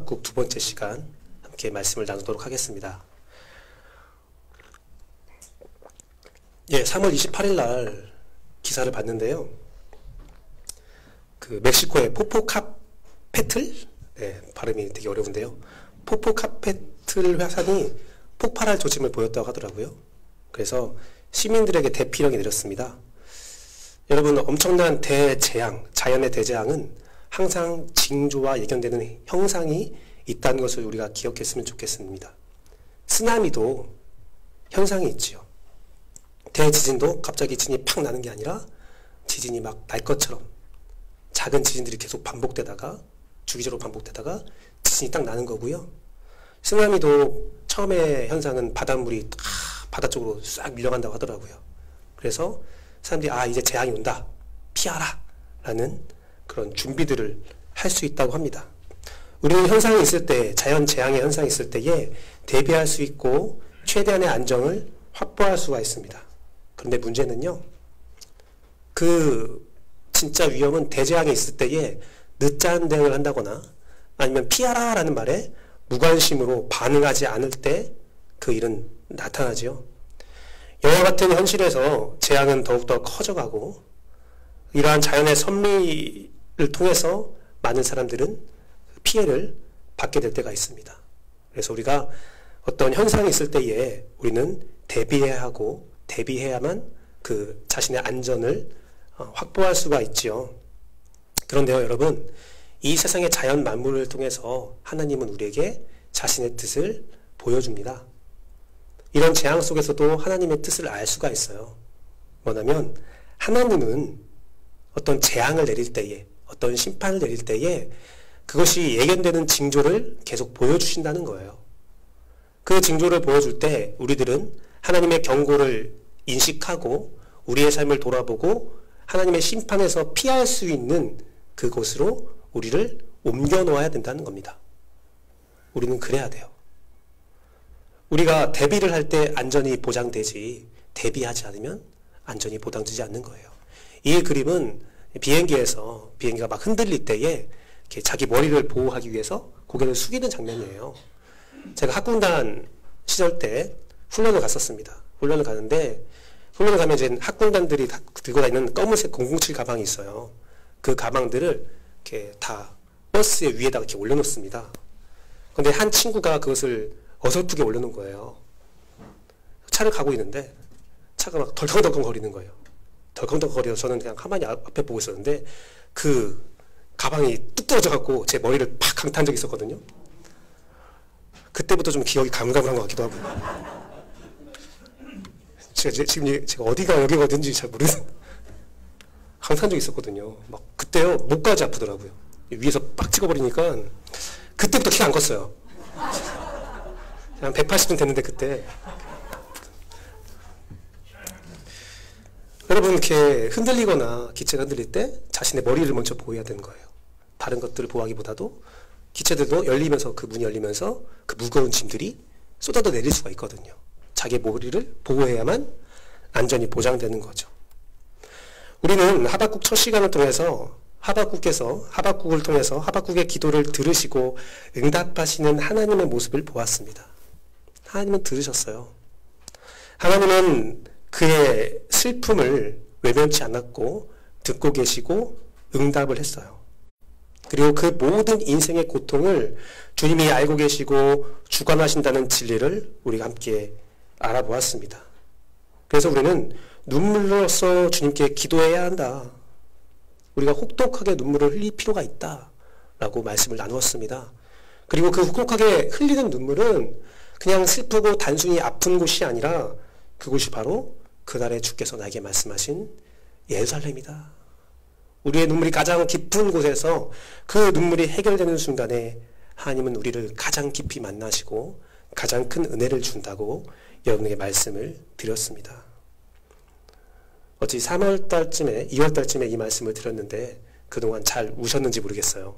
하박국 두 번째 시간 함께 말씀을 나누도록 하겠습니다. 3월 28일 날 기사를 봤는데요. 그 멕시코의 포포카페틀? 발음이 되게 어려운데요. 포포카페틀 화산이 폭발할 조짐을 보였다고 하더라고요. 그래서 시민들에게 대피령이 내렸습니다. 여러분, 엄청난 대재앙, 자연의 대재앙은 항상 징조와 예견되는 형상이 있다는 것을 우리가 기억했으면 좋겠습니다. 쓰나미도 현상이 있지요. 대지진도 갑자기 지진이 팍 나는 게 아니라 지진이 막 날 것처럼 작은 지진들이 계속 반복되다가 주기적으로 반복되다가 지진이 딱 나는 거고요. 쓰나미도 처음에 현상은 바닷물이 바다 쪽으로 싹 밀려간다고 하더라고요. 그래서 사람들이 이제 재앙이 온다, 피하라 라는 그런 준비들을 할 수 있다고 합니다. 우리는 현상이 있을 때, 자연 재앙의 현상이 있을 때에 대비할 수 있고 최대한의 안정을 확보할 수가 있습니다. 그런데 문제는요, 그 진짜 위험은 대재앙이 있을 때에 늦자한 대응을 한다거나 아니면 피하라 라는 말에 무관심으로 반응하지 않을 때 그 일은 나타나지요. 영화 같은 현실에서 재앙은 더욱더 커져가고 이러한 자연의 섭리를 통해서 많은 사람들은 피해를 받게 될 때가 있습니다. 그래서 우리가 어떤 현상이 있을 때에 우리는 대비해야 하고 대비해야만 그 자신의 안전을 확보할 수가 있지요. 그런데요, 여러분, 이 세상의 자연 만물을 통해서 하나님은 우리에게 자신의 뜻을 보여줍니다. 이런 재앙 속에서도 하나님의 뜻을 알 수가 있어요. 뭐냐면 하나님은 어떤 재앙을 내릴 때에, 어떤 심판을 내릴 때에 그것이 예견되는 징조를 계속 보여주신다는 거예요. 그 징조를 보여줄 때 우리들은 하나님의 경고를 인식하고 우리의 삶을 돌아보고 하나님의 심판에서 피할 수 있는 그곳으로 우리를 옮겨 놓아야 된다는 겁니다. 우리는 그래야 돼요. 우리가 대비를 할 때 안전이 보장되지 대비하지 않으면 안전이 보장되지 않는 거예요. 이 그림은 비행기가 막 흔들릴 때에 이렇게 자기 머리를 보호하기 위해서 고개를 숙이는 장면이에요. 제가 학군단 시절 때 훈련을 갔었습니다. 훈련을 가는데 훈련을 가면 이제 학군단들이 다 들고 다니는 검은색 007 가방이 있어요. 그 가방들을 이렇게 다 버스의 위에다가 이렇게 올려놓습니다. 근데 한 친구가 그것을 어설프게 올려놓은 거예요. 차를 가고 있는데 차가 막 덜컹덜컹 거리는 거예요. 덜컹덜컹 거려서 저는 그냥 가만히 앞에 보고 있었는데 그 가방이 뚝 떨어져갖고 제 머리를 팍 강탄 적이 있었거든요. 그때부터 좀 기억이 가물가물한 것 같기도 하고. 제가 어디가 여기거든지 잘 모르겠어요. 강탄 적이 있었거든요. 막 그때요, 목까지 아프더라고요. 위에서 빡 찍어버리니까 그때부터 키가 안 컸어요. 한 180은 됐는데 그때. 여러분, 이렇게 흔들리거나 기체가 흔들릴 때 자신의 머리를 먼저 보호해야 되는 거예요. 다른 것들을 보호하기보다도 기체들도 열리면서 그 문이 열리면서 그 무거운 짐들이 쏟아져 내릴 수가 있거든요. 자기 머리를 보호해야만 안전이 보장되는 거죠. 우리는 하박국 첫 시간을 통해서 하박국을 통해서 하박국의 기도를 들으시고 응답하시는 하나님의 모습을 보았습니다. 하나님은 들으셨어요. 하나님은 그의 슬픔을 외면치 않았고 듣고 계시고 응답을 했어요. 그리고 그 모든 인생의 고통을 주님이 알고 계시고 주관하신다는 진리를 우리가 함께 알아보았습니다. 그래서 우리는 눈물로써 주님께 기도해야 한다. 우리가 혹독하게 눈물을 흘릴 필요가 있다 라고 말씀을 나누었습니다. 그리고 그 혹독하게 흘리는 눈물은 그냥 슬프고 단순히 아픈 곳이 아니라 그곳이 바로 그날에 주께서 나에게 말씀하신 예루살렘이다. 우리의 눈물이 가장 깊은 곳에서 그 눈물이 해결되는 순간에 하나님은 우리를 가장 깊이 만나시고 가장 큰 은혜를 준다고 여러분에게 말씀을 드렸습니다. 어찌 3월달쯤에 2월달쯤에 이 말씀을 드렸는데 그동안 잘 우셨는지 모르겠어요.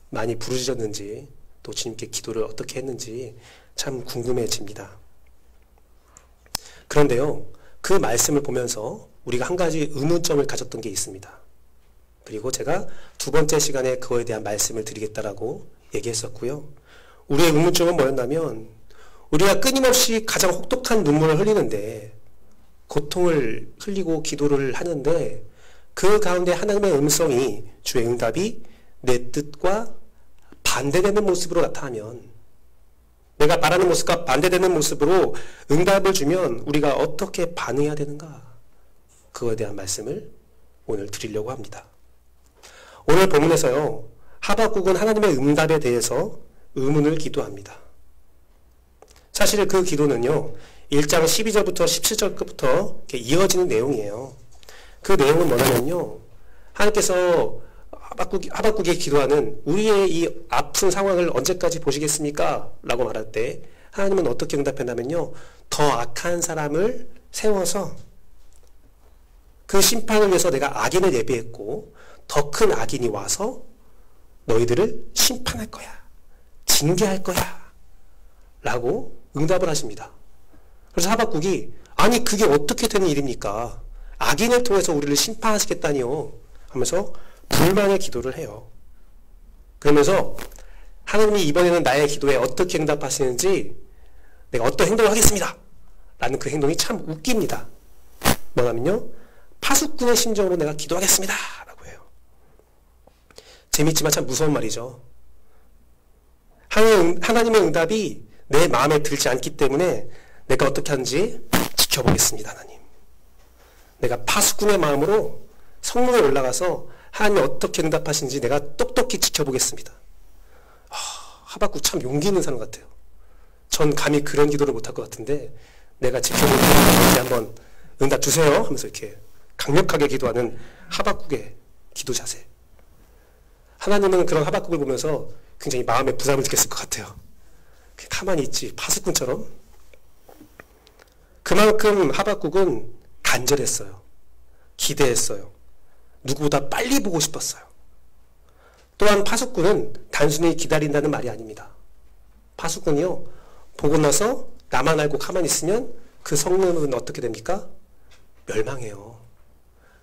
많이 부르짖었는지 또 주님께 기도를 어떻게 했는지 참 궁금해집니다. 그런데요, 그 말씀을 보면서 우리가 한 가지 의문점을 가졌던 게 있습니다. 그리고 제가 두 번째 시간에 그거에 대한 말씀을 드리겠다라고 얘기했었고요. 우리의 의문점은 뭐였냐면 우리가 끊임없이 가장 혹독한 눈물을 흘리는데 고통을 흘리고 기도를 하는데 그 가운데 하나님의 음성이 주의 응답이 내 뜻과 반대되는 모습으로 나타나면 내가 바라는 모습과 반대되는 모습으로 응답을 주면 우리가 어떻게 반응해야 되는가? 그거에 대한 말씀을 오늘 드리려고 합니다. 오늘 본문에서요. 하박국은 하나님의 응답에 대해서 의문을 기도합니다. 사실 그 기도는요. 1장 12절부터 17절부터 이어지는 내용이에요. 그 내용은 뭐냐면요. 하나님께서 하박국이 기도하는 우리의 이 아픈 상황을 언제까지 보시겠습니까? 라고 말할 때 하나님은 어떻게 응답했냐면요. 더 악한 사람을 세워서 그 심판을 위해서 내가 악인을 예비했고 더 큰 악인이 와서 너희들을 심판할 거야. 징계할 거야. 라고 응답을 하십니다. 그래서 하박국이 아니 그게 어떻게 되는 일입니까? 악인을 통해서 우리를 심판하시겠다니요. 하면서 불만의 기도를 해요. 그러면서 하나님이 이번에는 나의 기도에 어떻게 응답하시는지 내가 어떤 행동을 하겠습니다. 라는 그 행동이 참 웃깁니다. 뭐냐면요. 파수꾼의 심정으로 내가 기도하겠습니다. 라고 해요. 재밌지만 참 무서운 말이죠. 하나님의 응답이 내 마음에 들지 않기 때문에 내가 어떻게 하는지 지켜보겠습니다. 하나님. 내가 파수꾼의 마음으로 성문에 올라가서 하나님이 어떻게 응답하시는지 내가 똑똑히 지켜보겠습니다. 하박국 참 용기 있는 사람 같아요. 전 감히 그런 기도를 못할 것 같은데 내가 지켜보겠는지 한번 응답 주세요 하면서 이렇게 강력하게 기도하는 하박국의 기도 자세. 하나님은 그런 하박국을 보면서 굉장히 마음에 부담을 느꼈을 것 같아요. 가만히 있지 파수꾼처럼. 그만큼 하박국은 간절했어요. 기대했어요. 누구보다 빨리 보고 싶었어요. 또한 파수꾼은 단순히 기다린다는 말이 아닙니다. 파수꾼이요. 보고 나서 나만 알고 가만히 있으면 그 성문은 어떻게 됩니까? 멸망해요.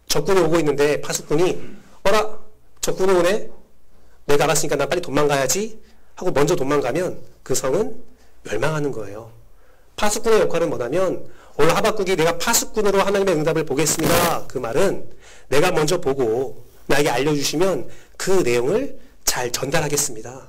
적군이 오고 있는데 파수꾼이 어라 적군이 오네? 내가 알았으니까 나 빨리 도망가야지 하고 먼저 도망가면 그 성은 멸망하는 거예요. 파수꾼의 역할은 뭐냐면 오늘 하박국이 내가 파수꾼으로 하나님의 응답을 보겠습니다. 그 말은 내가 먼저 보고 나에게 알려주시면 그 내용을 잘 전달하겠습니다.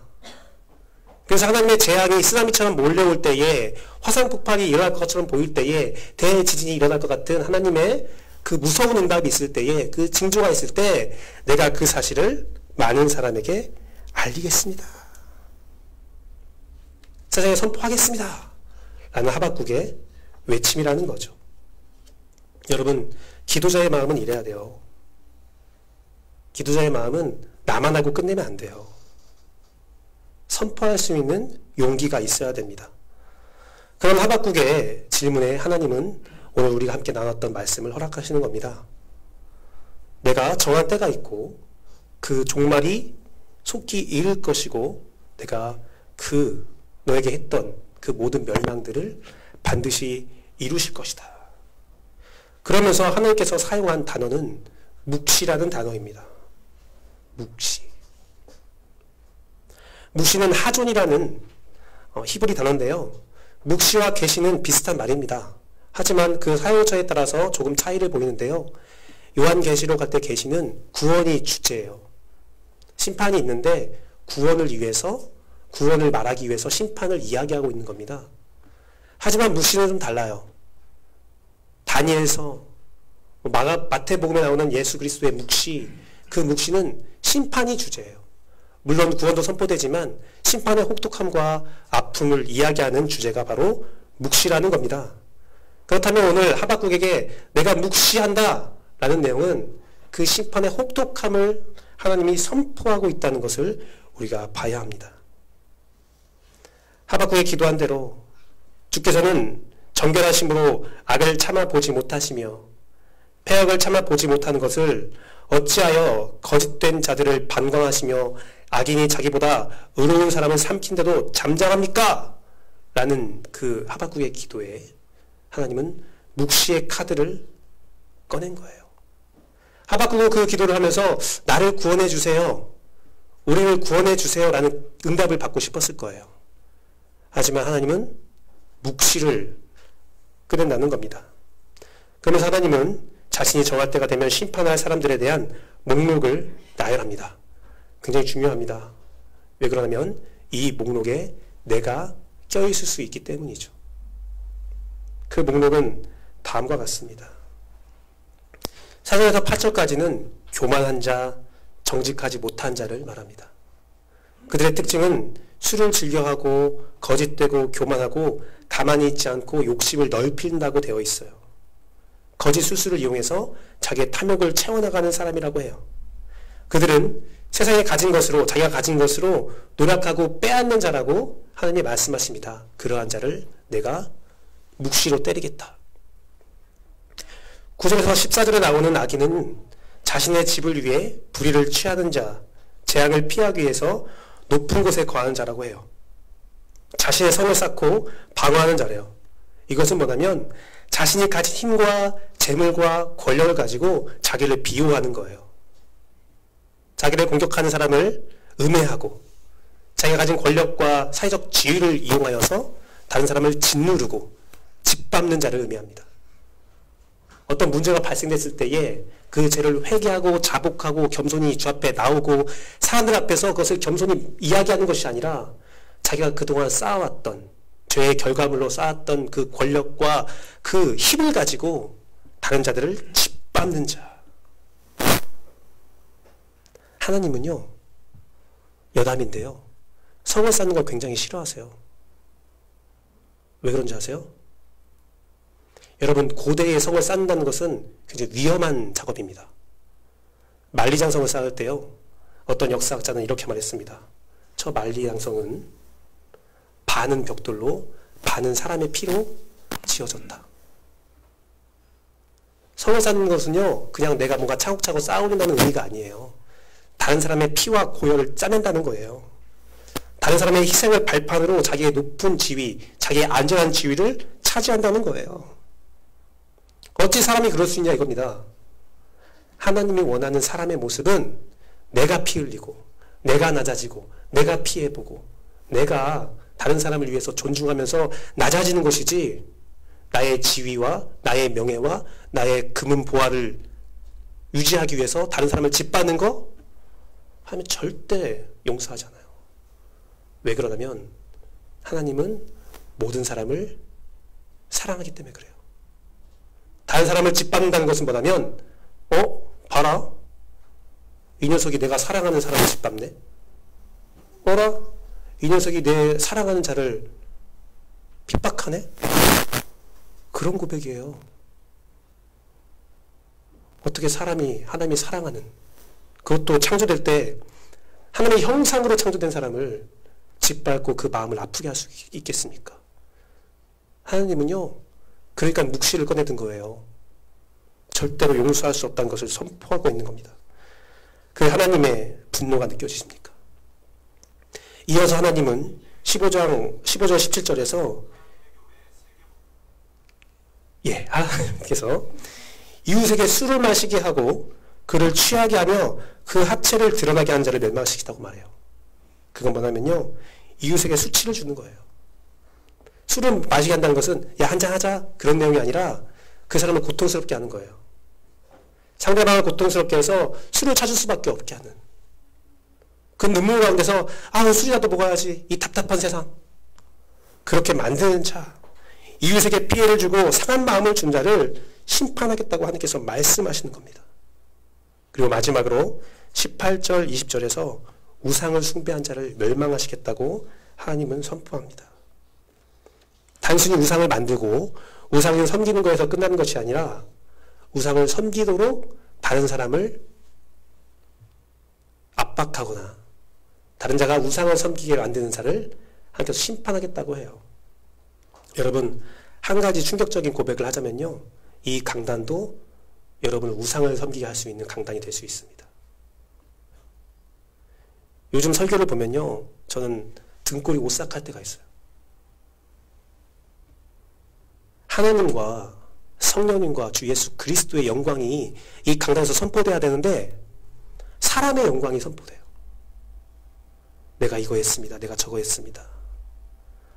그래서 하나님의 재앙이 쓰나미처럼 몰려올 때에 화산 폭발이 일어날 것처럼 보일 때에 대지진이 일어날 것 같은 하나님의 그 무서운 응답이 있을 때에 그 징조가 있을 때 내가 그 사실을 많은 사람에게 알리겠습니다. 세상에 선포하겠습니다. 라는 하박국의 외침이라는 거죠. 여러분, 기도자의 마음은 이래야 돼요. 기도자의 마음은 나만 알고 끝내면 안 돼요. 선포할 수 있는 용기가 있어야 됩니다. 그런 하박국의 질문에 하나님은 오늘 우리가 함께 나눴던 말씀을 허락하시는 겁니다. 내가 정한 때가 있고 그 종말이 속히 이를 것이고 내가 너에게 했던 그 모든 멸망들을 반드시 이루실 것이다. 그러면서 하나님께서 사용한 단어는 묵시라는 단어입니다. 묵시. 묵시는 하존이라는 히브리 단어인데요. 묵시와 계시는 비슷한 말입니다. 하지만 그 사용처에 따라서 조금 차이를 보이는데요. 요한계시록 할 때 계시는 구원이 주제예요. 심판이 있는데 구원을 말하기 위해서 심판을 이야기하고 있는 겁니다. 하지만 묵시는 좀 달라요. 다니엘서 마태복음에 나오는 예수 그리스도의 묵시, 그 묵시는 심판이 주제예요. 물론 구원도 선포되지만 심판의 혹독함과 아픔을 이야기하는 주제가 바로 묵시라는 겁니다. 그렇다면 오늘 하박국에게 내가 묵시한다 라는 내용은 그 심판의 혹독함을 하나님이 선포하고 있다는 것을 우리가 봐야 합니다. 하박국이 기도한 대로 주께서는 정결하심으로 악을 참아보지 못하시며 패역을 참아보지 못하는 것을 어찌하여 거짓된 자들을 반광하시며 악인이 자기보다 의로운 사람을 삼킨데도 잠잠합니까? 라는 그 하박국의 기도에 하나님은 묵시의 카드를 꺼낸 거예요. 하박국은 그 기도를 하면서 나를 구원해 주세요. 우리를 구원해 주세요라는 응답을 받고 싶었을 거예요. 하지만 하나님은 묵시를 꺼낸다는 겁니다. 그러면서 하나님은 자신이 정할 때가 되면 심판할 사람들에 대한 목록을 나열합니다. 굉장히 중요합니다. 왜 그러냐면 이 목록에 내가 껴있을 수 있기 때문이죠. 그 목록은 다음과 같습니다. 4절에서 8절까지는 교만한 자, 정직하지 못한 자를 말합니다. 그들의 특징은 술을 즐겨하고 거짓되고 교만하고 가만히 있지 않고 욕심을 넓힌다고 되어 있어요. 거짓 술수를 이용해서 자기의 탐욕을 채워나가는 사람이라고 해요. 그들은 세상에 가진 것으로, 자기가 가진 것으로 노력하고 빼앗는 자라고 하나님이 말씀하십니다. 그러한 자를 내가 묵시로 때리겠다. 9절에서 14절에 나오는 악인은 자신의 집을 위해 불의를 취하는 자, 재앙을 피하기 위해서 높은 곳에 거하는 자라고 해요. 자신의 성을 쌓고 방어하는 자래요. 이것은 뭐냐면 자신이 가진 힘과 재물과 권력을 가지고 자기를 비호하는 거예요. 자기를 공격하는 사람을 음해하고 자기가 가진 권력과 사회적 지위를 이용하여서 다른 사람을 짓누르고 짓밟는 자를 의미합니다. 어떤 문제가 발생됐을 때에 그 죄를 회개하고 자복하고 겸손히 주 앞에 나오고 사람들 앞에서 그것을 겸손히 이야기하는 것이 아니라 자기가 그동안 쌓아왔던 죄의 결과물로 쌓았던 그 권력과 그 힘을 가지고 다른 자들을 짓밟는 자. 하나님은요, 여담인데요, 성을 쌓는 걸 굉장히 싫어하세요. 왜 그런지 아세요? 여러분, 고대의 성을 쌓는다는 것은 굉장히 위험한 작업입니다. 만리장성을 쌓을 때요, 어떤 역사학자는 이렇게 말했습니다. 저 만리장성은 반은 벽돌로 반은 사람의 피로 지어졌다. 성을 쌓는 것은요, 그냥 내가 뭔가 차곡차곡 쌓아올린다는 의미가 아니에요. 다른 사람의 피와 고열을 짜낸다는 거예요. 다른 사람의 희생을 발판으로 자기의 높은 지위, 자기의 안전한 지위를 차지한다는 거예요. 어찌 사람이 그럴 수 있냐 이겁니다. 하나님이 원하는 사람의 모습은 내가 피 흘리고, 내가 낮아지고, 내가 피해보고, 내가 다른 사람을 위해서 존중하면서 낮아지는 것이지, 나의 지위와 나의 명예와 나의 금은 보화를 유지하기 위해서 다른 사람을 짓밟는 거 하면 절대 용서하지 않아요. 왜 그러냐면 하나님은 모든 사람을 사랑하기 때문에 그래요. 다른 사람을 짓밟는다는 것은 뭐냐면 봐라, 이 녀석이 내가 사랑하는 사람을 짓밟네. 어라, 이 녀석이 내 사랑하는 자를 핍박하네. 그런 고백이에요. 어떻게 사람이 하나님이 사랑하는, 그것도 창조될 때 하나님의 형상으로 창조된 사람을 짓밟고 그 마음을 아프게 할 수 있겠습니까? 하나님은요, 그러니까 묵시를 꺼내든 거예요. 절대로 용서할 수 없다는 것을 선포하고 있는 겁니다. 그 하나님의 분노가 느껴지십니까? 이어서 하나님은 15절 17절에서 하나님께서 이웃에게 술을 마시게 하고 그를 취하게 하며 그 하체를 드러나게 한 자를 멸망시키다고 말해요. 그건 뭐냐면요, 이웃에게 수치를 주는 거예요. 술을 마시게 한다는 것은 야, 한잔 하자, 그런 내용이 아니라 그 사람을 고통스럽게 하는 거예요. 상대방을 고통스럽게 해서 술을 찾을 수밖에 없게 하는, 그 눈물 가운데서 술이라도 먹어야지, 이 답답한 세상, 그렇게 만드는 자, 이웃에게 피해를 주고 상한 마음을 준 자를 심판하겠다고 하나님께서 말씀하시는 겁니다. 그리고 마지막으로 18절 20절에서 우상을 숭배한 자를 멸망하시겠다고 하나님은 선포합니다. 단순히 우상을 만들고 우상을 섬기는 거에서 끝나는 것이 아니라 우상을 섬기도록 다른 사람을 압박하거나 다른 자가 우상을 섬기게 만드는 자를 하나님께서 심판하겠다고 해요. 여러분, 한 가지 충격적인 고백을 하자면요, 이 강단도 여러분을 우상을 섬기게 할 수 있는 강단이 될 수 있습니다. 요즘 설교를 보면요, 저는 등골이 오싹할 때가 있어요. 하나님과 성령님과 주 예수 그리스도의 영광이 이 강단에서 선포돼야 되는데 사람의 영광이 선포돼요. 내가 이거 했습니다. 내가 저거 했습니다.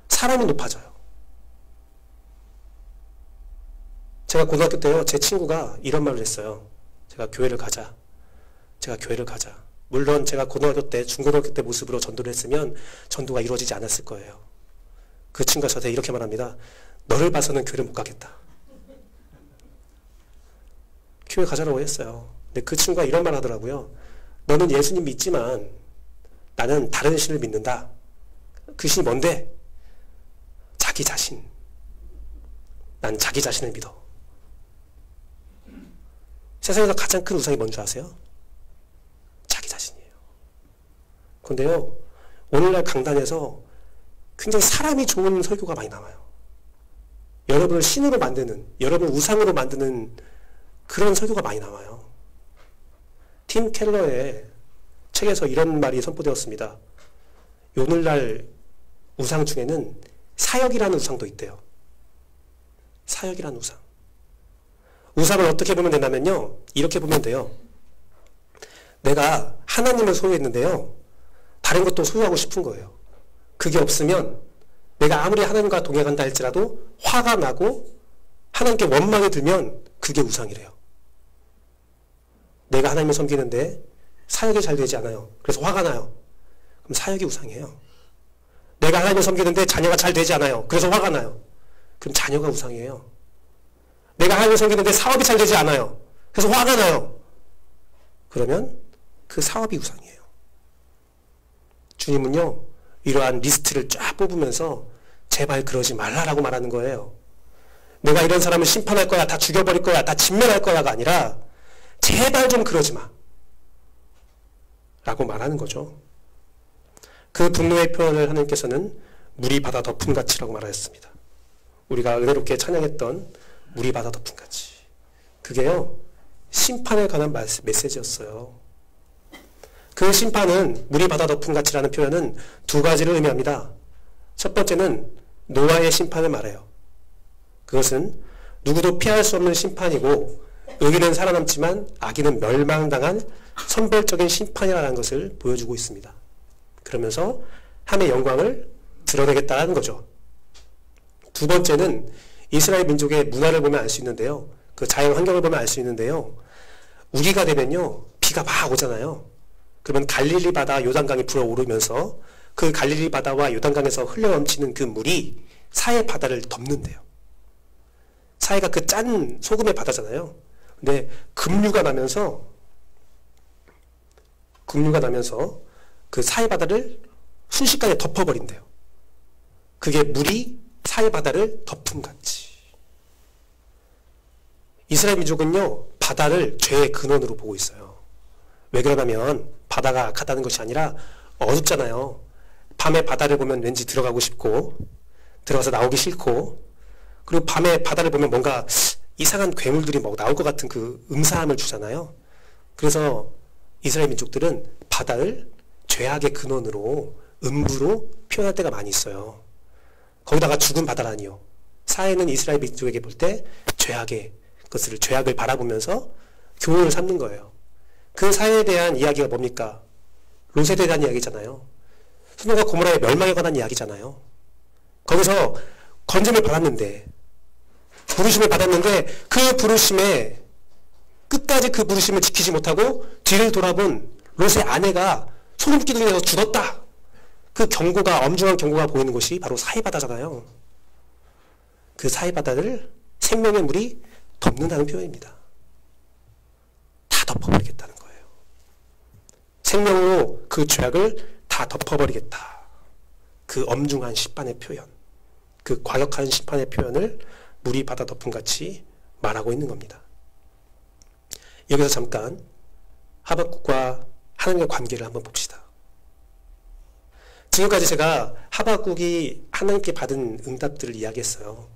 사람이 높아져요. 제가 고등학교 때요, 제 친구가 이런 말을 했어요. 제가 교회를 가자. 물론 제가 고등학교 때, 중고등학교 때 모습으로 전도를 했으면 전도가 이루어지지 않았을 거예요. 그 친구가 저한테 이렇게 말합니다. 너를 봐서는 교회를 못 가겠다. 교회 가자라고 했어요. 근데 그 친구가 이런 말 하더라고요. 너는 예수님 믿지만 나는 다른 신을 믿는다. 그 신이 뭔데? 자기 자신. 난 자기 자신을 믿어. 세상에서 가장 큰 우상이 뭔지 아세요? 자기 자신이에요. 그런데요, 오늘날 강단에서 굉장히 사람이 좋은 설교가 많이 나와요. 여러분을 신으로 만드는, 여러분을 우상으로 만드는 그런 설교가 많이 나와요. 팀 켈러의 책에서 이런 말이 선포되었습니다. 오늘날 우상 중에는 사역이라는 우상도 있대요. 사역이라는 우상. 우상을 어떻게 보면 되냐면요, 이렇게 보면 돼요. 내가 하나님을 소유했는데요, 다른 것도 소유하고 싶은 거예요. 그게 없으면 내가 아무리 하나님과 동행한다 할지라도 화가 나고 하나님께 원망이 들면 그게 우상이래요. 내가 하나님을 섬기는데 사역이 잘 되지 않아요. 그래서 화가 나요. 그럼 사역이 우상이에요. 내가 하나님을 섬기는데 자녀가 잘 되지 않아요. 그래서 화가 나요. 그럼 자녀가 우상이에요. 내가 하나님을 섬기는데 사업이 잘 되지 않아요. 그래서 화가 나요. 그러면 그 사업이 우상이에요. 주님은요, 이러한 리스트를 쫙 뽑으면서 제발 그러지 말라라고 말하는 거예요. 내가 이런 사람을 심판할 거야, 다 죽여버릴 거야, 다 진멸할 거야가 아니라 제발 좀 그러지 마 라고 말하는 거죠. 그 분노의 표현을 하나님께서는 물이 바다 덮음같이라고 말하였습니다. 우리가 은혜롭게 찬양했던 물이 바다 덮음같이, 그게요, 심판에 관한 메시지였어요. 그 심판은, 물이 바다 덮음같이라는 표현은 두 가지를 의미합니다. 첫 번째는 노아의 심판을 말해요. 그것은 누구도 피할 수 없는 심판이고 의인은 살아남지만 악인은 멸망당한 선별적인 심판이라는 것을 보여주고 있습니다. 그러면서 하나님의 영광을 드러내겠다는 거죠. 두 번째는 이스라엘 민족의 문화를 보면 알 수 있는데요. 그 자연 환경을 보면 알 수 있는데요. 우기가 되면요, 비가 막 오잖아요. 그러면 갈릴리 바다 요단강이 불어오르면서 그 갈릴리 바다와 요단강에서 흘러넘치는 그 물이 사해 바다를 덮는데요. 사해가 그 짠 소금의 바다잖아요. 근데 급류가 나면서 그 사해 바다를 순식간에 덮어버린대요. 그게 물이 사해 바다를 덮음같이. 이스라엘 민족은요, 바다를 죄의 근원으로 보고 있어요. 왜 그러냐면 바다가 악하다는 것이 아니라 어둡잖아요. 밤에 바다를 보면 왠지 들어가고 싶고 들어가서 나오기 싫고, 그리고 밤에 바다를 보면 뭔가 이상한 괴물들이 막 나올 것 같은 그 음사함을 주잖아요. 그래서 이스라엘 민족들은 바다를 죄악의 근원으로, 음부로 표현할 때가 많이 있어요. 거기다가 죽은 바다라니요. 사해는 이스라엘 민족에게 볼 때 죄악을 바라보면서 교훈을 삼는 거예요. 그 사해에 대한 이야기가 뭡니까? 롯에 대한 이야기잖아요. 소돔과 고모라의 멸망에 관한 이야기잖아요. 거기서 건짐을 받았는데, 부르심을 받았는데 그 부르심에 끝까지 그 부르심을 지키지 못하고 뒤를 돌아본 롯의 아내가 소금기둥에 대해서 죽었다. 그 경고가, 엄중한 경고가 보이는 곳이 바로 사해바다잖아요. 그 사해바다를 생명의 물이 덮는다는 표현입니다. 다 덮어버리겠다는 거예요. 생명으로 그 죄악을 다 덮어버리겠다. 그 엄중한 심판의 표현, 그 과격한 심판의 표현을 물이 바다 덮음같이 말하고 있는 겁니다. 여기서 잠깐 하박국과 하나님의 관계를 한번 봅시다. 지금까지 제가 하박국이 하나님께 받은 응답들을 이야기했어요.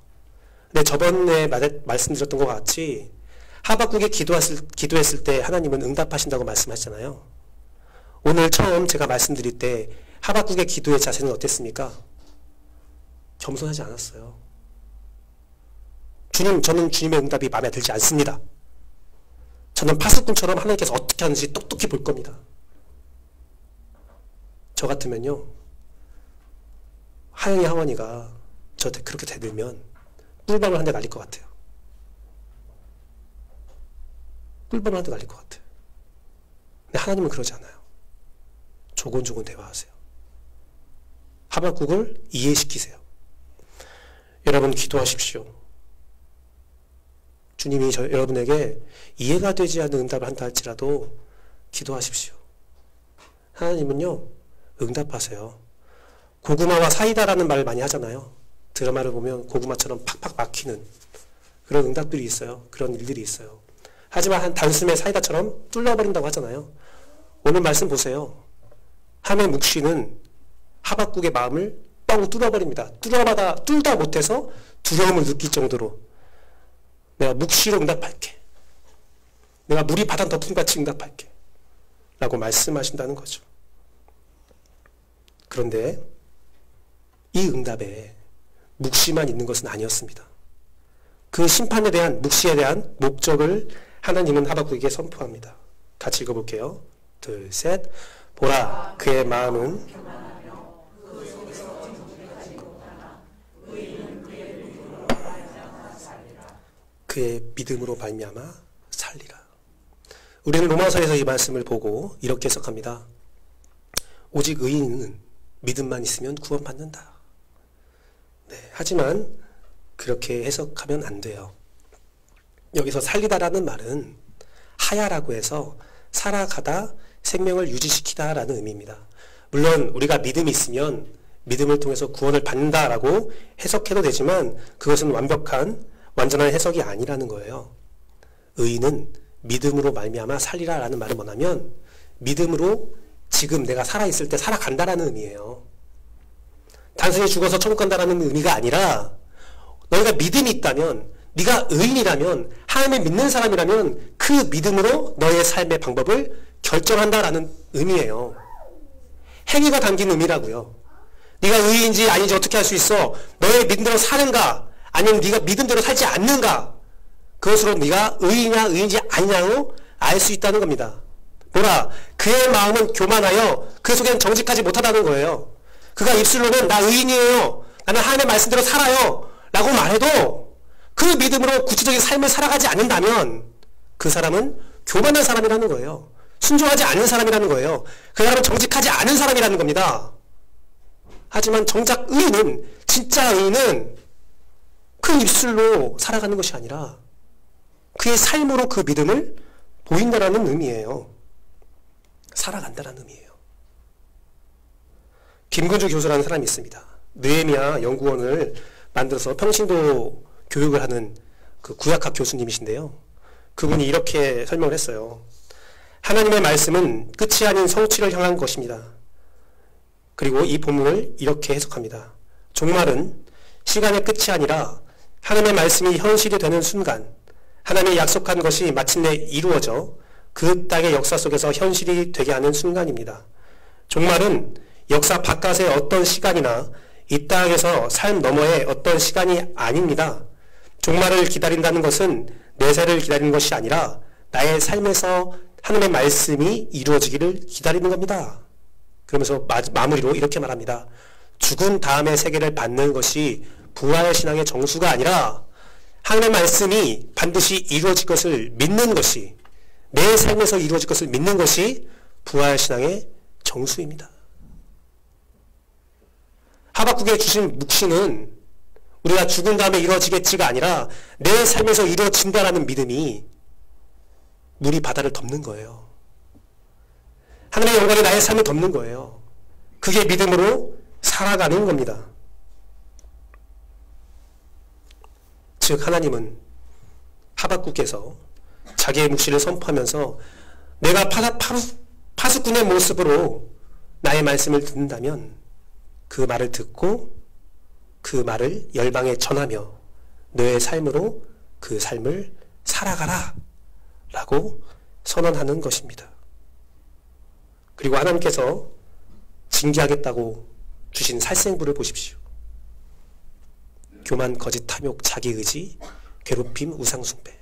근데 저번에 말씀드렸던 것 같이 하박국이 기도했을 때 하나님은 응답하신다고 말씀하셨잖아요. 오늘 처음 제가 말씀드릴 때 하박국의 기도의 자세는 어땠습니까? 겸손하지 않았어요. 주님, 저는 주님의 응답이 마음에 들지 않습니다. 저는 파수꾼처럼 하나님께서 어떻게 하는지 똑똑히 볼 겁니다. 저 같으면요, 하영이 하원이가 저한테 그렇게 대들면 꿀밤을 한 대 날릴 것 같아요. 꿀밤을 한 대 날릴 것 같아요. 근데 하나님은 그러지 않아요. 조곤조곤 대화하세요. 하박국을 이해시키세요. 여러분 기도하십시오. 주님이 여러분에게 이해가 되지 않는 응답을 한다 할지라도 기도하십시오. 하나님은요, 응답하세요. 고구마와 사이다라는 말을 많이 하잖아요. 드라마를 보면 고구마처럼 팍팍 막히는 그런 응답들이 있어요. 그런 일들이 있어요. 하지만 한 단숨에 사이다처럼 뚫려버린다고 하잖아요. 오늘 말씀 보세요. 함의 묵시는 하박국의 마음을 뻥 뚫어버립니다. 뚫다 못해서 두려움을 느낄 정도로 내가 묵시로 응답할게. 내가 물이 바다 덮음같이 응답할게. 라고 말씀하신다는 거죠. 그런데 이 응답에 묵시만 있는 것은 아니었습니다. 그 심판에 대한 묵시에 대한 목적을 하나님은 하박국에게 선포합니다. 같이 읽어볼게요. 둘, 셋. 보라, 그의 마음은 그의 믿음으로 말미암아 살리라. 우리는 로마서에서 이 말씀을 보고 이렇게 해석합니다. 오직 의인은 믿음만 있으면 구원받는다. 네, 하지만 그렇게 해석하면 안 돼요. 여기서 살리다라는 말은 하야라고 해서 살아가다 생명을 유지시키다라는 의미입니다. 물론 우리가 믿음이 있으면 믿음을 통해서 구원을 받는다라고 해석해도 되지만 그것은 완전한 해석이 아니라는 거예요. 의인은 믿음으로 말미암아 살리라라는 말은 뭐냐면 믿음으로 지금 내가 살아있을 때 살아간다라는 의미예요. 단순히 죽어서 천국 간다라는 의미가 아니라 너희가 믿음이 있다면, 네가 의인이라면, 하나님을 믿는 사람이라면 그 믿음으로 너의 삶의 방법을 결정한다라는 의미예요. 행위가 담긴 의미라고요. 네가 의인인지 아닌지 어떻게 할 수 있어? 너의 믿음대로 사는가? 아니면 네가 믿음대로 살지 않는가? 그것으로 네가 의인이냐 의인지 아니냐로 알 수 있다는 겁니다. 보라, 그의 마음은 교만하여 그 속에는 정직하지 못하다는 거예요. 그가 입술로는 나 의인이에요. 나는 하나님의 말씀대로 살아요. 라고 말해도 그 믿음으로 구체적인 삶을 살아가지 않는다면 그 사람은 교만한 사람이라는 거예요. 순종하지 않는 사람이라는 거예요. 그 사람은 정직하지 않은 사람이라는 겁니다. 하지만 정작 의인은, 진짜 의인은 그 입술로 살아가는 것이 아니라 그의 삶으로 그 믿음을 보인다라는 의미예요. 살아간다라는 의미예요. 김근주 교수라는 사람이 있습니다. 느헤미야 연구원을 만들어서 평신도 교육을 하는 그 구약학 교수님이신데요. 그분이 이렇게 설명을 했어요. 하나님의 말씀은 끝이 아닌 성취를 향한 것입니다. 그리고 이 본문을 이렇게 해석합니다. 종말은 시간의 끝이 아니라 하나님의 말씀이 현실이 되는 순간, 하나님의 약속한 것이 마침내 이루어져 그 땅의 역사 속에서 현실이 되게 하는 순간입니다. 종말은 역사 바깥의 어떤 시간이나 이 땅에서 삶 너머의 어떤 시간이 아닙니다. 종말을 기다린다는 것은 내세를 기다리는 것이 아니라 나의 삶에서 하나님의 말씀이 이루어지기를 기다리는 겁니다. 그러면서 마무리로 이렇게 말합니다. 죽은 다음의 세계를 받는 것이 부활의 신앙의 정수가 아니라 하나님의 말씀이 반드시 이루어질 것을 믿는 것이, 내 삶에서 이루어질 것을 믿는 것이 부활의 신앙의 정수입니다. 하박국에 주신 묵시는 우리가 죽은 다음에 이루어지겠지가 아니라 내 삶에서 이루어진다라는 믿음이 물이 바다를 덮는 거예요. 하나님의 영광이 나의 삶을 덮는 거예요. 그게 믿음으로 살아가는 겁니다. 즉 하나님은 하박국에서 자기의 묵시를 선포하면서 내가 파수꾼의 모습으로 나의 말씀을 듣는다면 그 말을 듣고 그 말을 열방에 전하며 너의 삶으로 그 삶을 살아가라 라고 선언하는 것입니다. 그리고 하나님께서 징계하겠다고 주신 살생부를 보십시오. 교만, 거짓, 탐욕, 자기의지, 괴롭힘, 우상숭배,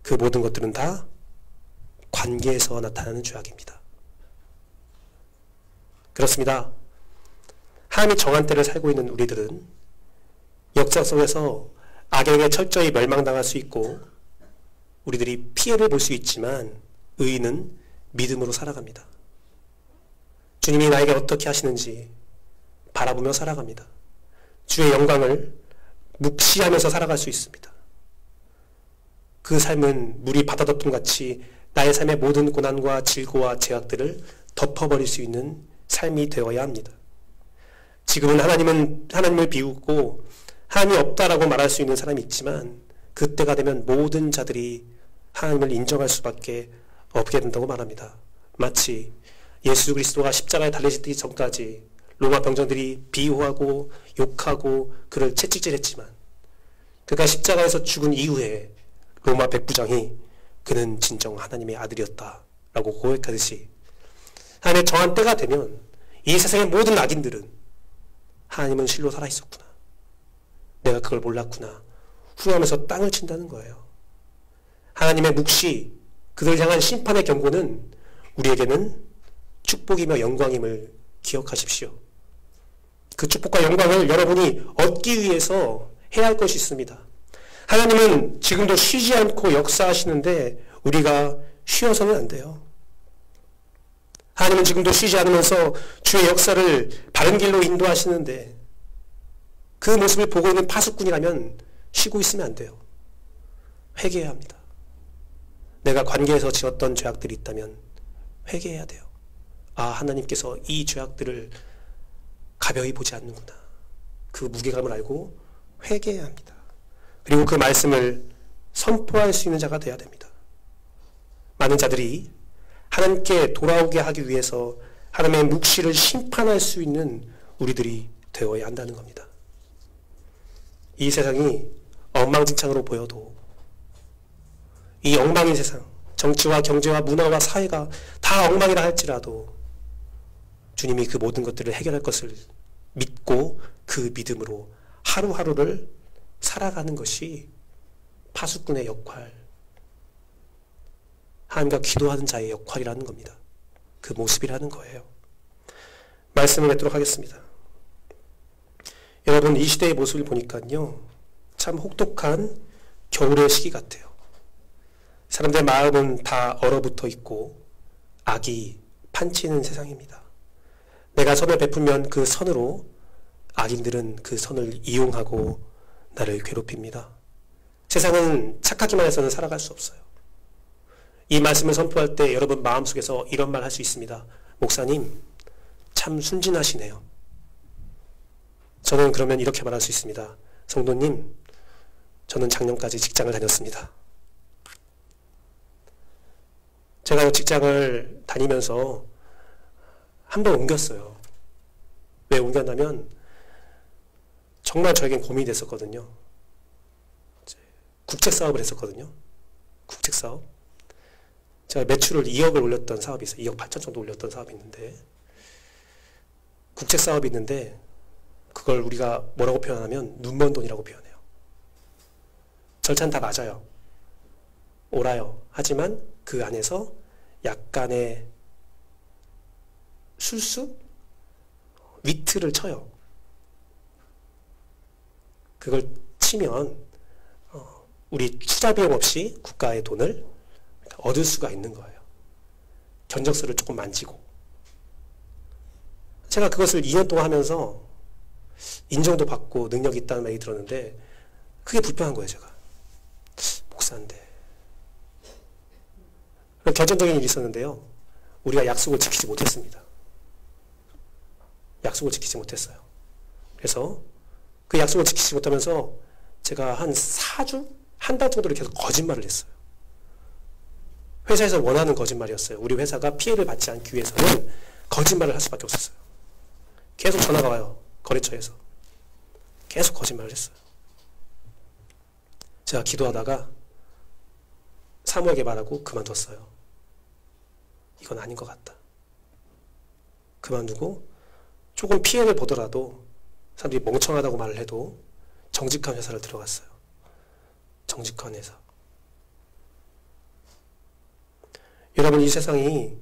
그 모든 것들은 다 관계에서 나타나는 죄악입니다. 그렇습니다. 하나님이 정한 때를 살고 있는 우리들은 역사 속에서 악에게 철저히 멸망당할 수 있고 우리들이 피해를 볼 수 있지만 의인은 믿음으로 살아갑니다. 주님이 나에게 어떻게 하시는지 바라보며 살아갑니다. 주의 영광을 묵시하면서 살아갈 수 있습니다. 그 삶은 물이 바다덮음 같이 나의 삶의 모든 고난과 질고와 제약들을 덮어버릴 수 있는 삶이 되어야 합니다. 지금은 하나님을 비웃고 하나님이 없다라고 말할 수 있는 사람이 있지만 그때가 되면 모든 자들이 하나님을 인정할 수밖에 없게 된다고 말합니다. 마치 예수 그리스도가 십자가에 달리시기 전까지 로마 병정들이 비호하고 욕하고 그를 채찍질했지만 그가 십자가에서 죽은 이후에 로마 백부장이 그는 진정 하나님의 아들이었다라고 고백하듯이 하나님의 정한 때가 되면 이 세상의 모든 악인들은 하나님은 실로 살아있었구나. 내가 그걸 몰랐구나. 후회하면서 땅을 친다는 거예요. 하나님의 묵시, 그들을 향한 심판의 경고는 우리에게는 축복이며 영광임을 기억하십시오. 그 축복과 영광을 여러분이 얻기 위해서 해야 할 것이 있습니다. 하나님은 지금도 쉬지 않고 역사하시는데 우리가 쉬어서는 안 돼요. 하나님은 지금도 쉬지 않으면서 주의 역사를 바른 길로 인도하시는데 그 모습을 보고 있는 파수꾼이라면 쉬고 있으면 안 돼요. 회개해야 합니다. 내가 관계에서 지었던 죄악들이 있다면 회개해야 돼요. 아, 하나님께서 이 죄악들을 가벼이 보지 않는구나. 그 무게감을 알고 회개해야 합니다. 그리고 그 말씀을 선포할 수 있는 자가 되어야 됩니다. 많은 자들이 하나님께 돌아오게 하기 위해서 하나님의 묵시를 심판할 수 있는 우리들이 되어야 한다는 겁니다. 이 세상이 엉망진창으로 보여도 이 엉망인 세상, 정치와 경제와 문화와 사회가 다 엉망이라 할지라도 주님이 그 모든 것들을 해결할 것을 믿고 그 믿음으로 하루하루를 살아가는 것이 파수꾼의 역할, 하나님과 기도하는 자의 역할이라는 겁니다. 그 모습이라는 거예요. 말씀을 맺도록 하겠습니다. 여러분, 이 시대의 모습을 보니까요, 참 혹독한 겨울의 시기 같아요. 사람들의 마음은 다 얼어붙어 있고 악이 판치는 세상입니다. 내가 선을 베풀면 그 선으로 악인들은 그 선을 이용하고 나를 괴롭힙니다. 세상은 착하기만 해서는 살아갈 수 없어요. 이 말씀을 선포할 때 여러분 마음속에서 이런 말 할 수 있습니다. 목사님, 참 순진하시네요. 저는 그러면 이렇게 말할 수 있습니다. 성도님, 저는 작년까지 직장을 다녔습니다. 제가 직장을 다니면서 한 번 옮겼어요. 왜 옮겼냐면 정말 저에겐 고민이 됐었거든요. 국책사업을 했었거든요. 국책사업. 제가 매출을 2억을 올렸던 사업이 있어요. 2억 8천 정도 올렸던 사업이 있는데 국책사업이 있는데 그걸 우리가 뭐라고 표현하면 눈먼 돈이라고 표현해요. 절차는 다 맞아요. 옳아요. 하지만 그 안에서 약간의 술수? 위트를 쳐요. 그걸 치면 우리 투자 비용 없이 국가의 돈을 얻을 수가 있는 거예요. 견적서를 조금 만지고. 제가 그것을 2년 동안 하면서 인정도 받고 능력이 있다는 말이 들었는데 그게 불편한 거예요, 제가. 목사인데. 결정적인 일이 있었는데요. 우리가 약속을 지키지 못했습니다. 약속을 지키지 못했어요. 그래서 그 약속을 지키지 못하면서 제가 한 4주? 한 달 정도를 계속 거짓말을 했어요. 회사에서 원하는 거짓말이었어요. 우리 회사가 피해를 받지 않기 위해서는 거짓말을 할 수밖에 없었어요. 계속 전화가 와요. 거래처에서. 계속 거짓말을 했어요. 제가 기도하다가 사모에게 말하고 그만뒀어요. 이건 아닌 것 같다. 그만두고 조금 피해를 보더라도 사람들이 멍청하다고 말을 해도 정직한 회사를 들어갔어요. 정직한 회사. 여러분, 이 세상이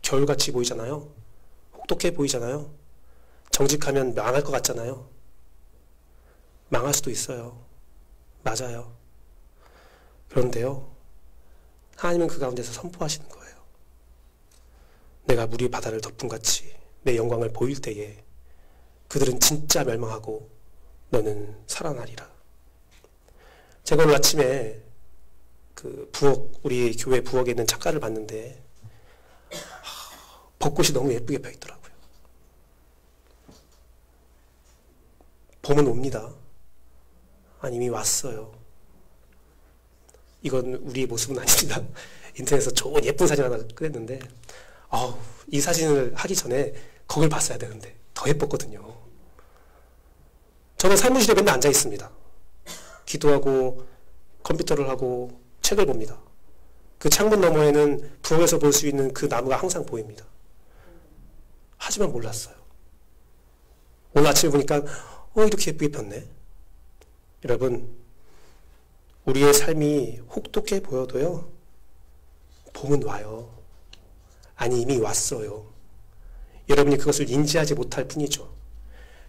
겨울같이 보이잖아요. 혹독해 보이잖아요. 정직하면 망할 것 같잖아요. 망할 수도 있어요. 맞아요. 그런데요, 하나님은 그 가운데서 선포하시는 거예요. 내가 물이 바다를 덮음같이 내 영광을 보일 때에 그들은 진짜 멸망하고 너는 살아나리라. 제가 오늘 아침에 그 우리 교회 부엌에 있는 작가를 봤는데 벚꽃이 너무 예쁘게 펴 있더라고요. 봄은 옵니다. 아니, 이미 왔어요. 이건 우리의 모습은 아닙니다. 인터넷에서 좋은 예쁜 사진 하나 꺼냈는데, 이 사진을 하기 전에 거길 봤어야 되는데 더 예뻤거든요. 저는 사무실에 맨날 앉아 있습니다. 기도하고 컴퓨터를 하고 책을 봅니다. 그 창문 너머에는 부엌에서 볼 수 있는 그 나무가 항상 보입니다. 하지만 몰랐어요. 오늘 아침에 보니까 이렇게 예쁘게 폈네. 여러분, 우리의 삶이 혹독해 보여도요, 봄은 와요. 아니, 이미 왔어요. 여러분이 그것을 인지하지 못할 뿐이죠.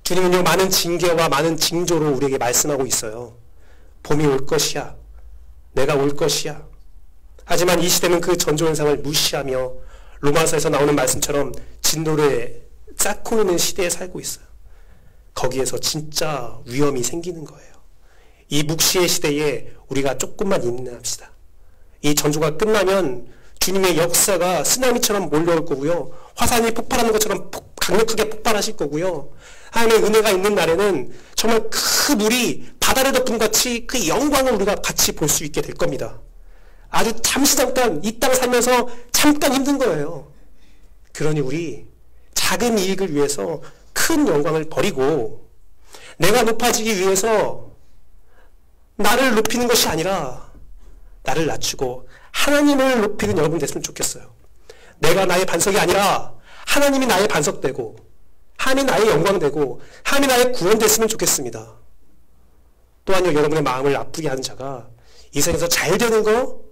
주님은요, 많은 징계와 많은 징조로 우리에게 말씀하고 있어요. 봄이 올 것이야. 내가 올 것이야. 하지만 이 시대는 그 전조현상을 무시하며 로마서에서 나오는 말씀처럼 진노를 쌓고 있는 시대에 살고 있어요. 거기에서 진짜 위험이 생기는 거예요. 이 묵시의 시대에 우리가 조금만 인내합시다. 이 전조가 끝나면 주님의 역사가 쓰나미처럼 몰려올 거고요. 화산이 폭발하는 것처럼 강력하게 폭발하실 거고요. 하나님의 은혜가 있는 날에는 정말 그 물이 바다를 덮은 같이 그 영광을 우리가 같이 볼 수 있게 될 겁니다. 아주 잠깐 이 땅 살면서 잠깐 힘든 거예요. 그러니 우리 작은 이익을 위해서 큰 영광을 버리고 내가 높아지기 위해서 나를 높이는 것이 아니라 나를 낮추고 하나님을 높이는 여러분 됐으면 좋겠어요. 내가 나의 반석이 아니라 하나님이 나의 반석되고 하나님이 나의 영광되고 하나님이 나의 구원됐으면 좋겠습니다. 또한요, 여러분의 마음을 아프게 하는 자가 이 세상에서 잘 되는 거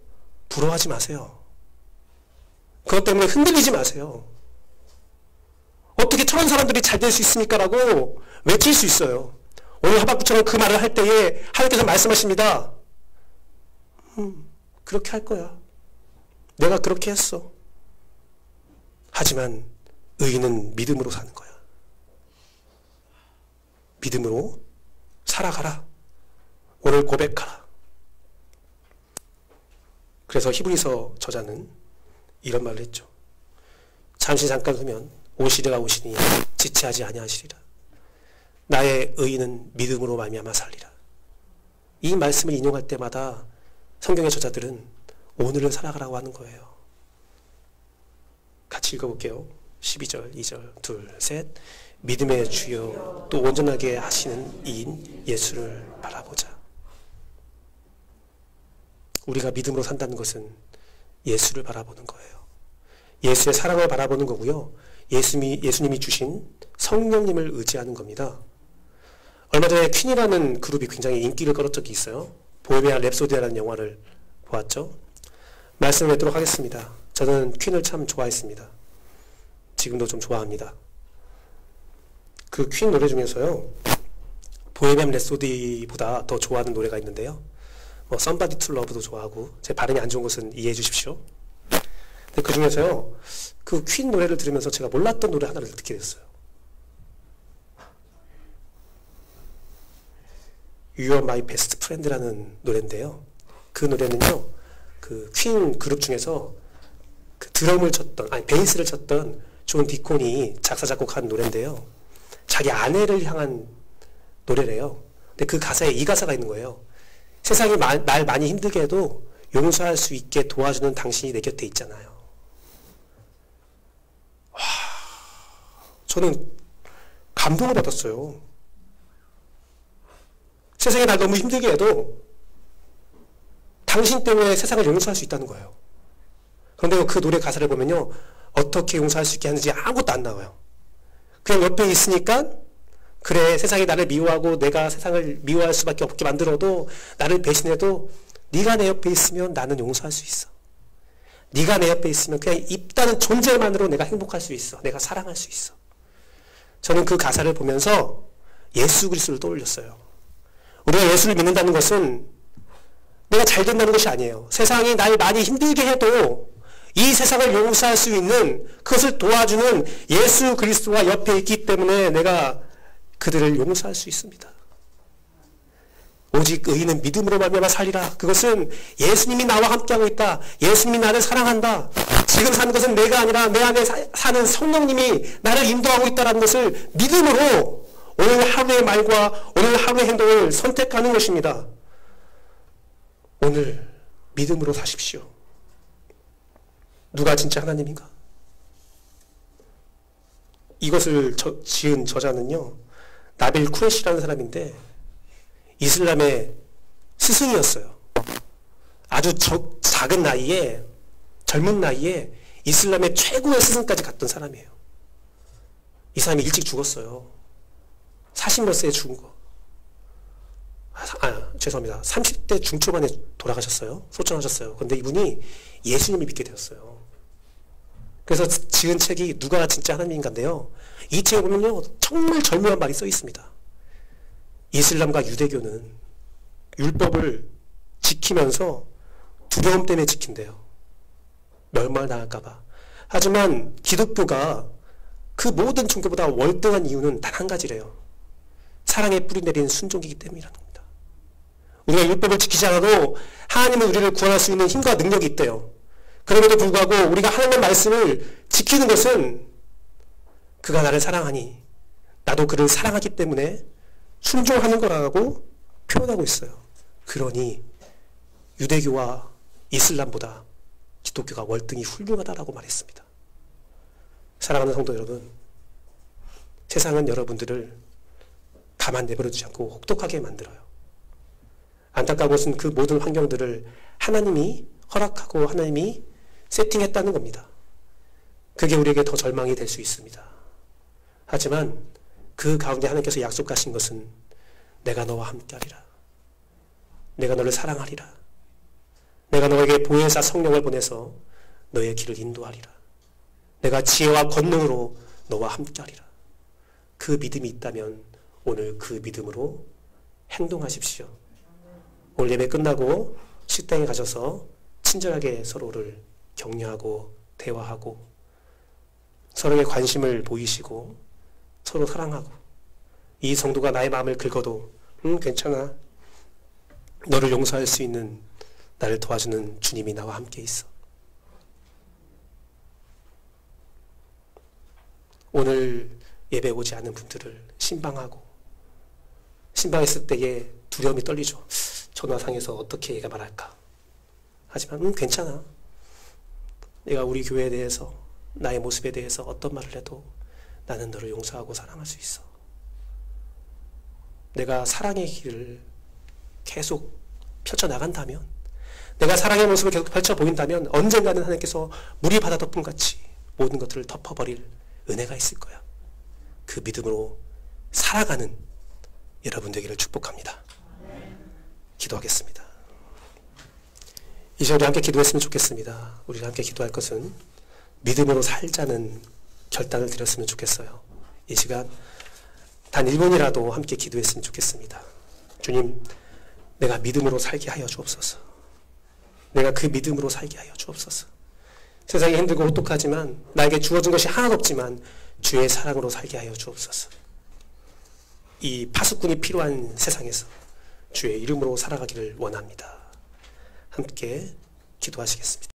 부러워하지 마세요. 그것 때문에 흔들리지 마세요. 어떻게 저런 사람들이 잘 될 수 있습니까? 라고 외칠 수 있어요. 오늘 하박국처럼 그 말을 할 때에 하나님께서 말씀하십니다. 그렇게 할 거야. 내가 그렇게 했어. 하지만 의인은 믿음으로 사는 거야. 믿음으로 살아가라. 오늘 고백하라. 그래서 히브리서 저자는 이런 말을 했죠. 잠깐 후면 오시리가 오시니 지체하지 아니하시리라. 나의 의인은 믿음으로 말미암아 살리라. 이 말씀을 인용할 때마다 성경의 저자들은 오늘을 살아가라고 하는 거예요. 같이 읽어볼게요. 12절, 2절, 둘, 셋. 믿음의 주여 또 온전하게 하시는 이인 예수를 바라보자. 우리가 믿음으로 산다는 것은 예수를 바라보는 거예요. 예수의 사랑을 바라보는 거고요. 예수님이 주신 성령님을 의지하는 겁니다. 얼마 전에 퀸이라는 그룹이 굉장히 인기를 끌었던 적이 있어요. 보헤미안 랩소디라는 영화를 보았죠. 말씀을 맺도록 하겠습니다. 저는 퀸을 참 좋아했습니다. 지금도 좀 좋아합니다. 그 퀸 노래 중에서요, 보헤미안 랩소디보다 더 좋아하는 노래가 있는데요. Somebody to Love도 좋아하고, 제 발음이 안 좋은 것은 이해해 주십시오. 근데 그 중에서요, 그 퀸 노래를 들으면서 제가 몰랐던 노래 하나를 듣게 됐어요. You are my best friend라는 노래인데요. 그 노래는요, 그 퀸 그룹 중에서 그 드럼을 쳤던, 베이스를 쳤던 존 디콘이 작사, 작곡한 노래인데요. 자기 아내를 향한 노래래요. 근데 그 가사에 이 가사가 있는 거예요. 세상이 날 많이 힘들게 해도 용서할 수 있게 도와주는 당신이 내 곁에 있잖아요. 와, 저는 감동을 받았어요. 세상이 날 너무 힘들게 해도 당신 때문에 세상을 용서할 수 있다는 거예요. 그런데 그 노래 가사를 보면요, 어떻게 용서할 수 있게 하는지 아무것도 안 나와요. 그냥 옆에 있으니까, 그래, 세상이 나를 미워하고 내가 세상을 미워할 수밖에 없게 만들어도, 나를 배신해도 네가 내 옆에 있으면 나는 용서할 수 있어. 네가 내 옆에 있으면 그냥 있다는 존재만으로 내가 행복할 수 있어. 내가 사랑할 수 있어. 저는 그 가사를 보면서 예수 그리스도를 떠올렸어요. 우리가 예수를 믿는다는 것은 내가 잘 된다는 것이 아니에요. 세상이 날 많이 힘들게 해도 이 세상을 용서할 수 있는, 그것을 도와주는 예수 그리스도가 옆에 있기 때문에 내가 그들을 용서할 수 있습니다. 오직 의인은 믿음으로 말미암아 살리라. 그것은 예수님이 나와 함께하고 있다. 예수님이 나를 사랑한다. 지금 사는 것은 내가 아니라 내 안에 사는 성령님이 나를 인도하고 있다는 것을 믿음으로 오늘 하루의 말과 오늘 하루의 행동을 선택하는 것입니다. 오늘 믿음으로 사십시오. 누가 진짜 하나님인가? 이것을 지은 저자는요, 나빌 쿠레시라는 사람인데 이슬람의 스승이었어요. 아주 작은 나이에, 젊은 나이에 이슬람의 최고의 스승까지 갔던 사람이에요. 이 사람이 일찍 죽었어요. 40몇 세에 죽은 거. 죄송합니다. 30대 중초반에 돌아가셨어요. 소천하셨어요. 그런데 이분이 예수님을 믿게 되었어요. 그래서 지은 책이 누가 진짜 하나님인가인데요. 이 책에 보면요, 정말 절묘한 말이 써 있습니다. 이슬람과 유대교는 율법을 지키면서 두려움 때문에 지킨대요. 멸망당할까봐. 하지만 기독교가 그 모든 종교보다 월등한 이유는 단 한 가지래요. 사랑의 뿌리 내린 순종이기 때문이라는 겁니다. 우리가 율법을 지키지 않아도 하나님은 우리를 구원할 수 있는 힘과 능력이 있대요. 그럼에도 불구하고 우리가 하나님의 말씀을 지키는 것은 그가 나를 사랑하니 나도 그를 사랑하기 때문에 순종하는 거라고 표현하고 있어요. 그러니 유대교와 이슬람보다 기독교가 월등히 훌륭하다라고 말했습니다. 사랑하는 성도 여러분, 세상은 여러분들을 가만 내버려두지 않고 혹독하게 만들어요. 안타까운 것은 그 모든 환경들을 하나님이 허락하고 하나님이 세팅했다는 겁니다. 그게 우리에게 더 절망이 될 수 있습니다. 하지만 그 가운데 하나님께서 약속하신 것은 내가 너와 함께하리라. 내가 너를 사랑하리라. 내가 너에게 보혜사 성령을 보내서 너의 길을 인도하리라. 내가 지혜와 권능으로 너와 함께하리라. 그 믿음이 있다면 오늘 그 믿음으로 행동하십시오. 오늘 예배 끝나고 식당에 가셔서 친절하게 서로를 격려하고 대화하고 서로의 관심을 보이시고 서로 사랑하고, 이 성도가 나의 마음을 긁어도 괜찮아. 너를 용서할 수 있는, 나를 도와주는 주님이 나와 함께 있어. 오늘 예배 오지 않은 분들을 신방하고, 신방했을 때에 두려움이 떨리죠. 전화상에서 어떻게 얘가 말할까. 하지만 괜찮아. 내가 우리 교회에 대해서, 나의 모습에 대해서 어떤 말을 해도 나는 너를 용서하고 사랑할 수 있어. 내가 사랑의 길을 계속 펼쳐나간다면, 내가 사랑의 모습을 계속 펼쳐 보인다면 언젠가는 하나님께서 물이 바다 덮음같이 모든 것들을 덮어버릴 은혜가 있을 거야. 그 믿음으로 살아가는 여러분 되기를 축복합니다. 기도하겠습니다. 이제 우리 함께 기도했으면 좋겠습니다. 우리가 함께 기도할 것은 믿음으로 살자는 결단을 드렸으면 좋겠어요. 이 시간 단 1분이라도 함께 기도했으면 좋겠습니다. 주님, 내가 믿음으로 살게 하여 주옵소서. 내가 그 믿음으로 살게 하여 주옵소서. 세상이 힘들고 혹독하지만, 나에게 주어진 것이 하나도 없지만 주의 사랑으로 살게 하여 주옵소서. 이 파수꾼이 필요한 세상에서 주의 이름으로 살아가기를 원합니다. 함께 기도하시겠습니다.